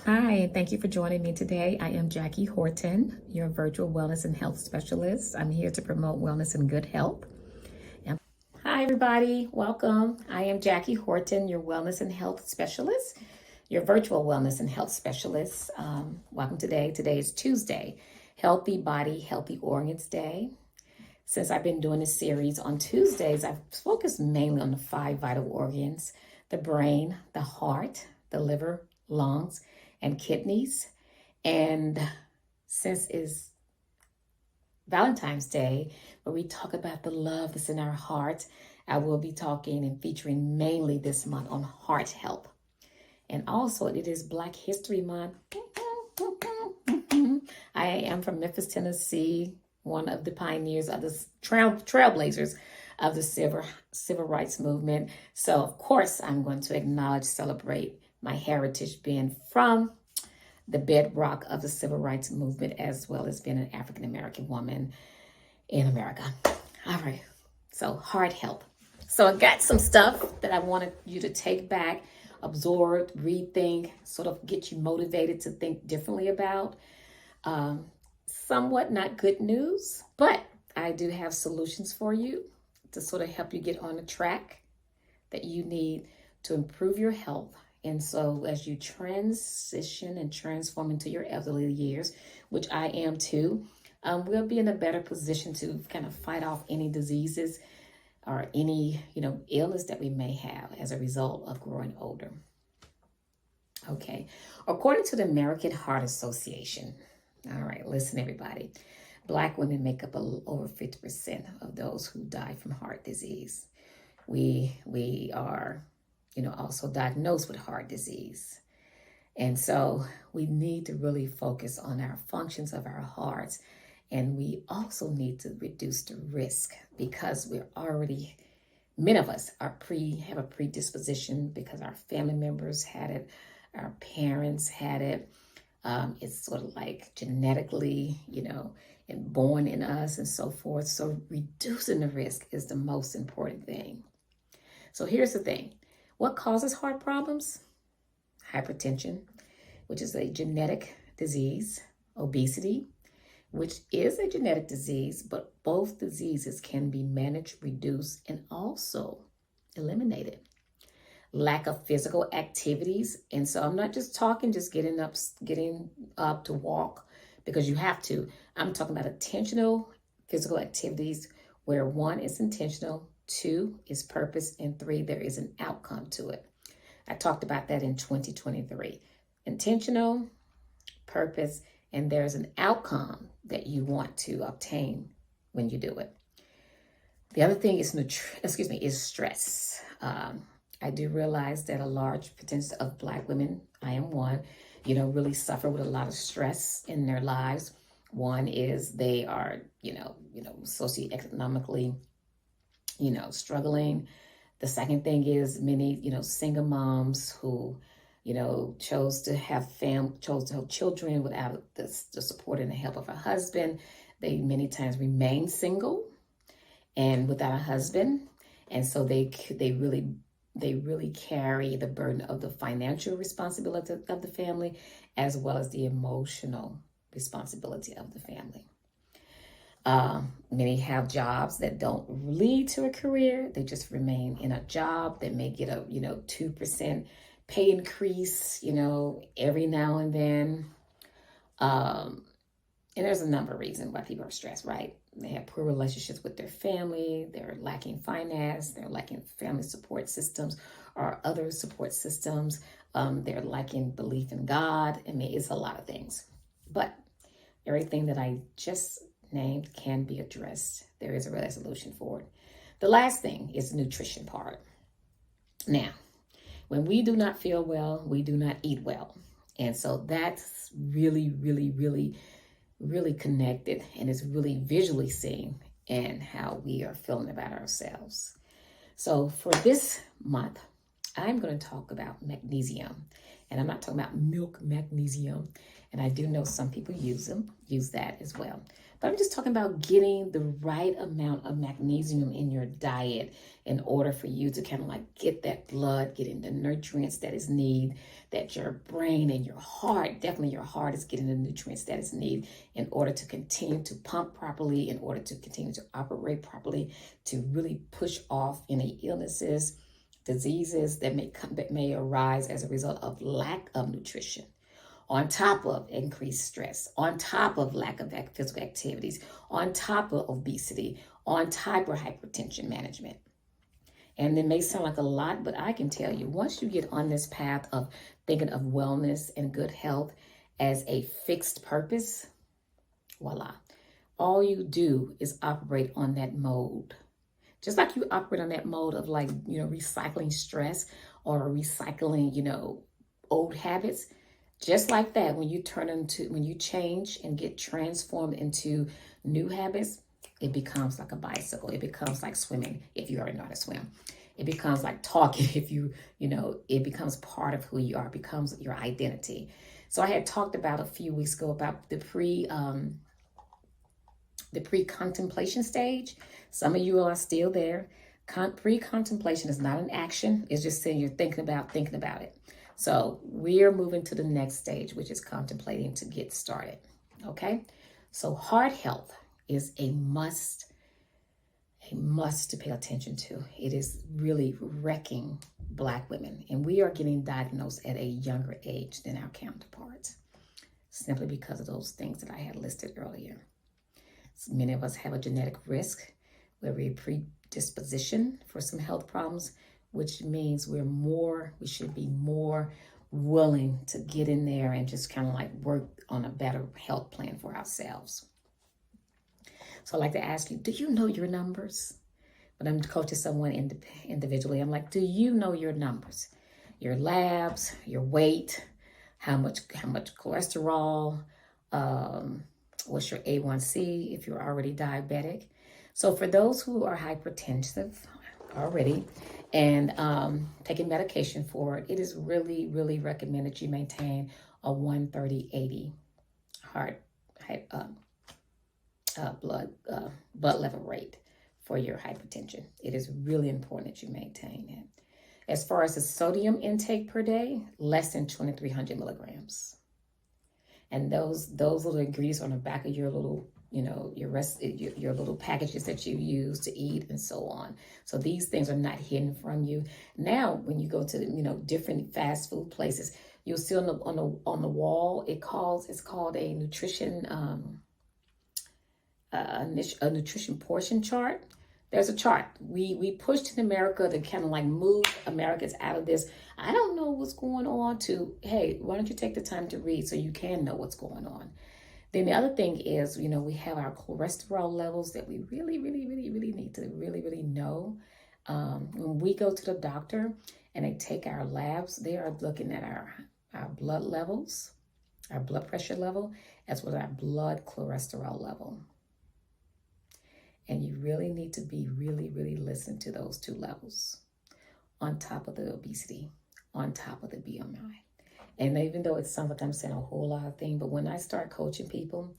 Hi, thank you for joining me today. I am Jackie Horton, your virtual wellness and health specialist. I'm here to promote wellness and good health. And hi, everybody. Welcome. I am Jackie Horton, your wellness and health specialist, your virtual wellness and health specialist. Welcome today. Today is Tuesday, Healthy Body, Healthy Organs Day. Since I've been doing this series on Tuesdays, I've focused mainly on the 5 vital organs: the brain, the heart, the liver, lungs, and kidneys. And since it's Valentine's Day, where we talk about the love that's in our heart, I will be talking and featuring mainly this month on heart health. And also, it is Black History Month. I am from Memphis, Tennessee, one of the pioneers of the trailblazers of the civil rights movement. So, of course, I'm going to acknowledge, celebrate my heritage, being from the bedrock of the civil rights movement, as well as being an African American woman in America. All right, so heart health. So I got some stuff that I wanted you to take back, absorb, rethink, sort of get you motivated to think differently about. Somewhat not good news, but I do have solutions for you to sort of help you get on the track that you need to improve your health. And so as you transition and transform into your elderly years, which I am too, we'll be in a better position to kind of fight off any diseases or any, illness that we may have as a result of growing older. Okay, according to the American Heart Association, all right, listen, everybody. Black women make up over 50% of those who die from heart disease. We are, also diagnosed with heart disease. And so we need to really focus on our functions of our hearts. And we also need to reduce the risk because many of us have a predisposition because our family members had it, our parents had it. It's sort of like genetically, and born in us and so forth. So reducing the risk is the most important thing. So here's the thing. What causes heart problems? Hypertension, which is a genetic disease; obesity, which is a genetic disease, but both diseases can be managed, reduced, and also eliminated. Lack of physical activities. And so I'm not just talking just getting up to walk because you have to. I'm talking about intentional physical activities where 1 is intentional, 2 is purpose, and 3, there is an outcome to it. I talked about that in 2023. Intentional, purpose, and there's an outcome that you want to obtain when you do it. The other thing is stress. I do realize that a large percentage of Black women, I am one, really suffer with a lot of stress in their lives. One is they are, socioeconomically, struggling. The second thing is many, single moms who, chose to have children without the support and the help of a husband. They many times remain single and without a husband. And so they really carry the burden of the financial responsibility of the family, as well as the emotional responsibility of the family. Many have jobs that don't lead to a career. They just remain in a job. They may get a, 2% pay increase, every now and then. And there's a number of reasons why people are stressed, right? They have poor relationships with their family. They're lacking finance. They're lacking family support systems or other support systems. They're lacking belief in God. I mean, it's a lot of things. But everything that I just named can be addressed. There is a resolution for it. The last thing is the nutrition part. Now, when we do not feel well, we do not eat well. And so that's really, really, really, really connected and is really visually seen in how we are feeling about ourselves. So for this month, I'm going to talk about magnesium. And I'm not talking about milk magnesium. And I do know some people use that as well. But I'm just talking about getting the right amount of magnesium in your diet in order for you to kind of like get that blood, getting the nutrients that is needed, that your brain and your heart, definitely your heart is getting the nutrients that is needed in order to continue to pump properly, in order to continue to operate properly, to really push off any illnesses, diseases that may arise as a result of lack of nutrition, on top of increased stress, on top of lack of physical activities, on top of obesity, on top of hypertension management. And it may sound like a lot, but I can tell you, once you get on this path of thinking of wellness and good health as a fixed purpose, voila, all you do is operate on that mode. Just like you operate on that mode of like, recycling stress or recycling, old habits. Just like that, when you change and get transformed into new habits, it becomes like a bicycle. It becomes like swimming if you already know how to swim. It becomes like talking if it becomes part of who you are, becomes your identity. So I had talked about a few weeks ago about the pre-contemplation stage. Some of you are still there. Pre-contemplation is not an action. It's just saying you're thinking about it. So we're moving to the next stage, which is contemplating to get started. Okay. So heart health is a must to pay attention to. It is really wrecking Black women, and we are getting diagnosed at a younger age than our counterparts, simply because of those things that I had listed earlier. So many of us have a genetic risk where we're predisposition for some health problems, which means we should be more willing to get in there and just kind of like work on a better health plan for ourselves. So I'd like to ask you, do you know your numbers? When I'm coaching someone individually, I'm like, do you know your numbers? Your labs, your weight, how much cholesterol, what's your A1C if you're already diabetic? So for those who are hypertensive already and taking medication for it, it is really, really recommended you maintain a 130/80 blood level rate for your hypertension. It is really important that you maintain it. As far as the sodium intake per day, less than 2,300 milligrams. And those little ingredients on the back of your little, your little packages that you use to eat and so on. So these things are not hidden from you. Now, when you go to, different fast food places, you'll see on the wall, it's called a nutrition, a nutrition portion chart. There's a chart. We pushed in America to kind of like move Americans out of this. I don't know what's going on to, hey, why don't you take the time to read so you can know what's going on? Then the other thing is, we have our cholesterol levels that we really, really, really, really need to really, really know. When we go to the doctor and they take our labs, they are looking at our blood levels, our blood pressure level, as well as our blood cholesterol level. And you really need to be really, really listen to those two levels on top of the obesity, on top of the BMI. And even though it sounds like I'm saying a whole lot of things, but when I start coaching people,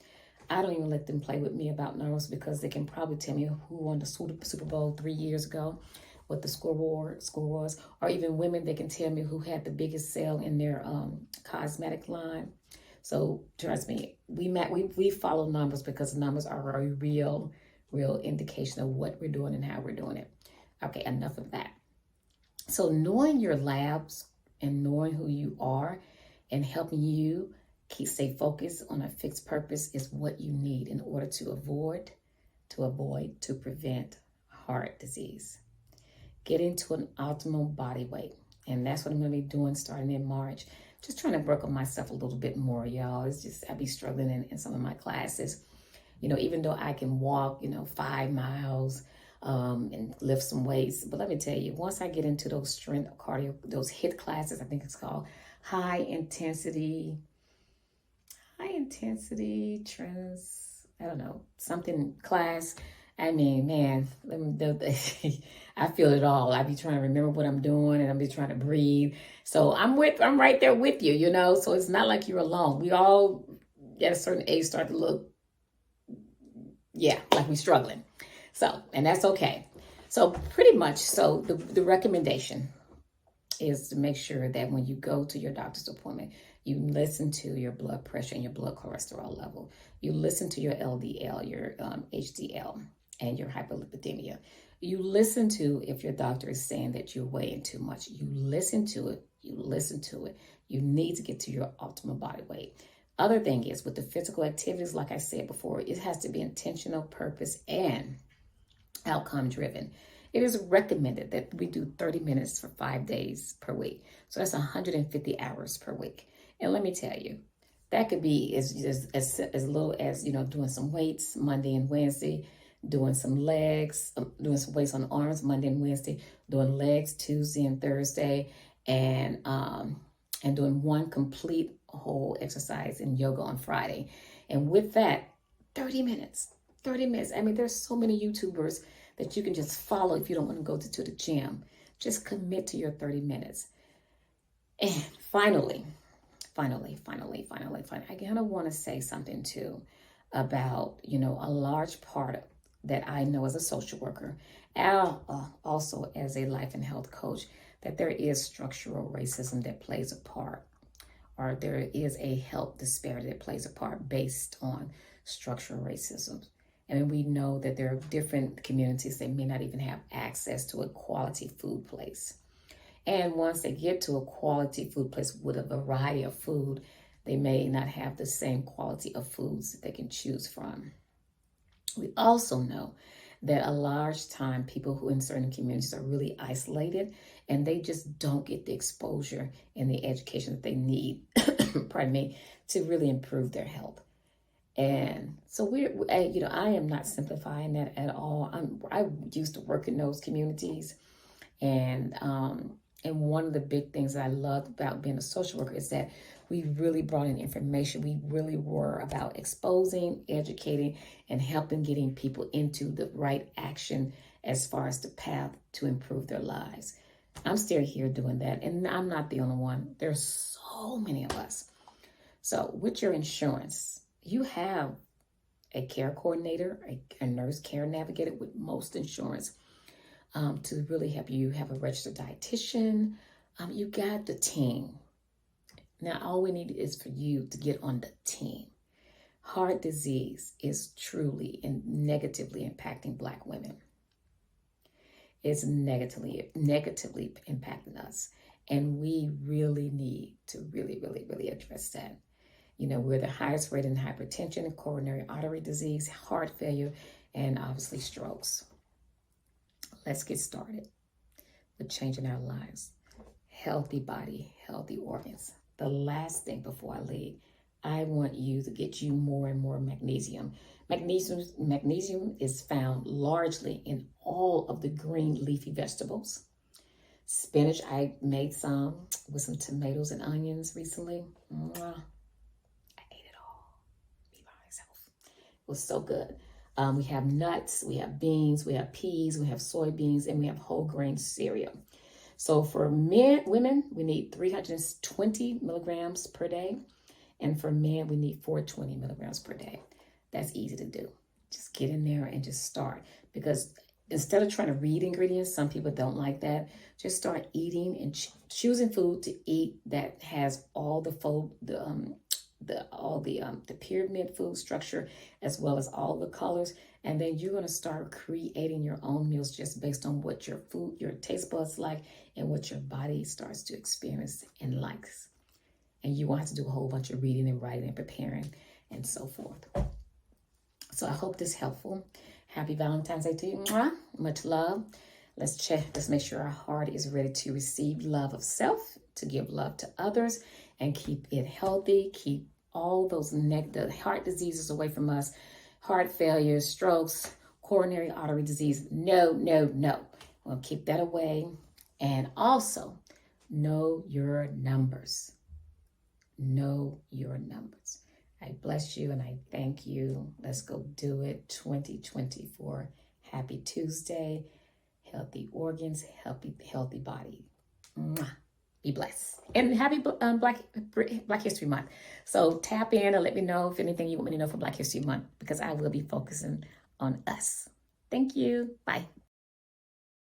I don't even let them play with me about numbers because they can probably tell me who won the Super Bowl 3 years ago, what the score was, or even women, they can tell me who had the biggest sale in their cosmetic line. So trust me, we follow numbers because numbers are a real indication of what we're doing and how we're doing it. Okay, enough of that. So knowing your labs and knowing who you are and helping you stay focused on a fixed purpose is what you need in order to prevent heart disease. Get into an optimal body weight. And that's what I'm going to be doing starting in March. Just trying to work on myself a little bit more, y'all. It's just, I be struggling in some of my classes. Even though I can walk, 5 miles and lift some weights. But let me tell you, once I get into those strength cardio, those HIIT classes, I think it's called high intensity something class. I mean, man, I feel it all. I be trying to remember what I'm doing, and I'm be trying to breathe. So I'm right there with you, you know. So it's not like you're alone. We all at a certain age start to look, yeah, like we're struggling. So, and that's okay. So pretty much, so the recommendation is to make sure that when you go to your doctor's appointment, you listen to your blood pressure and your blood cholesterol level. You listen to your LDL, your HDL, and your hyperlipidemia. You listen to if your doctor is saying that you're weighing too much. You listen to it. You listen to it. You need to get to your optimal body weight. Other thing is with the physical activities, like I said before, it has to be intentional, purpose, and outcome driven. It is recommended that we do 30 minutes for 5 days per week. So that's 150 hours per week. And let me tell you, that could be as little as, doing some weights Monday and Wednesday, doing some legs, doing some weights on arms Monday and Wednesday, doing legs Tuesday and Thursday, and doing one complete whole exercise in yoga on Friday. And with that, 30 minutes. 30 minutes. I mean, there's so many YouTubers that you can just follow if you don't want to go to the gym. Just commit to your 30 minutes. And finally, I kind of want to say something too about, a large part that I know as a social worker, also as a life and health coach, that there is structural racism that plays a part, or there is a health disparity that plays a part based on structural racism. And we know that there are different communities that may not even have access to a quality food place. And once they get to a quality food place with a variety of food, they may not have the same quality of foods that they can choose from. We also know that a large time people who in certain communities are really isolated, and they just don't get the exposure and the education that they need, pardon me, to really improve their health. And so I am not simplifying that at all. I used to work in those communities, and one of the big things that I loved about being a social worker is that we really brought in information. We really were about exposing, educating, and helping getting people into the right action as far as the path to improve their lives. I'm still here doing that, and I'm not the only one. There's so many of us. So with your insurance, you have a care coordinator, a nurse care navigator with most insurance to really help you. You have a registered dietitian. You got the team. Now, all we need is for you to get on the team. Heart disease is truly and negatively impacting Black women. It's negatively impacting us. And we really need to really address that. We're the highest rate in hypertension, coronary artery disease, heart failure, and obviously strokes. Let's get started with changing our lives. Healthy body, healthy organs. The last thing before I leave, I want you to get you more and more magnesium. Magnesium is found largely in all of the green leafy vegetables. Spinach, I made some with some tomatoes and onions recently. It was so good. We have nuts, we have beans, we have peas, we have soybeans, and we have whole grain cereal. So for women, we need 320 milligrams per day. And for men, we need 420 milligrams per day. That's easy to do. Just get in there and just start. Because instead of trying to read ingredients, some people don't like that. Just start eating and choosing food to eat that has all the pyramid food structure, as well as all the colors. And then you're going to start creating your own meals just based on what your taste buds like and what your body starts to experience and likes. And you won't have to do a whole bunch of reading and writing and preparing and so forth. So I hope this is helpful. Happy Valentine's Day to you. Mwah. Much love. Let's make sure our heart is ready to receive love of self, to give love to others, and keep it healthy. Keep all those the heart diseases away from us. Heart failure, strokes, coronary artery disease. No. We'll keep that away. And also, know your numbers. Know your numbers. I bless you and I thank you. Let's go do it. 2024 Happy Tuesday. Healthy organs, healthy body. Mwah. Be blessed. And happy Black History Month. So tap in and let me know if anything you want me to know for Black History Month, because I will be focusing on us. Thank you. Bye.